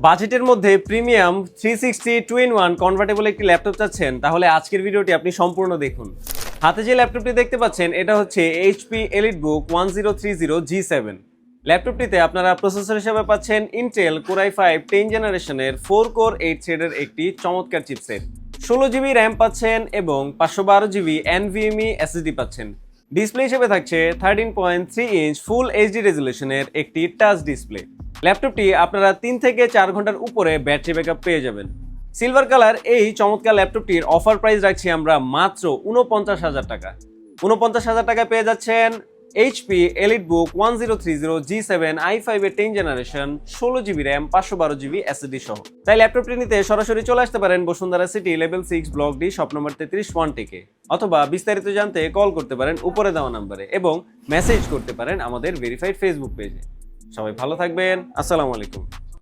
বাজেটের মধ্যে premium 360 2-in-1 convertible একটি ল্যাপটপ চাচ্ছেন, তাহলে আজকের ভিডিওটি আপনি সম্পূর্ণ দেখুন। হাতে যে ল্যাপটপটি দেখতে পাচ্ছেন এটা হচ্ছে HP EliteBook 1030 G7। ল্যাপটপটিতে আপনারা প্রসেসর হিসেবে পাচ্ছেন Intel Core i5 10 জেনারেশনের 4 কোর 8 থ্রেডের একটি চমৎকার চিপসেট। 16GB র্যাম পাচ্ছেন এবং 512GB NVMe SSD পাচ্ছেন। ডিসপ্লে হিসেবে থাকছে 13.3 ইঞ্চ ফুল এইচডি রেজুলেশনের একটি টাচ ডিসপ্লে। ল্যাপটপটি আপনারা 3 থেকে 4 ঘন্টার উপরে ব্যাটারি ব্যাকআপ পেয়ে যাবেন। সিলভার কালার এই চমৎকার ল্যাপটপটির অফার প্রাইস রাখছি আমরা মাত্র 49,000 টাকা। 49,000 টাকায় পেয়ে যাচ্ছেন HP EliteBook 1030 G7 i5 এর 10 generation 16GB RAM 512GB SSD সহ। তাই ল্যাপটপটি নিতে সরাসরি চলে আসতে পারেন Bashundhara city level 6 block D shop number 33 টিকে, অথবা বিস্তারিত জানতে কল করতে পারেন উপরে দেওয়া নম্বরে এবং মেসেজ করতে পারেন আমাদের ভেরিফাইড ফেসবুক পেজে। সবাই ভালো থাকবেন, আসসালামু আলাইকুম।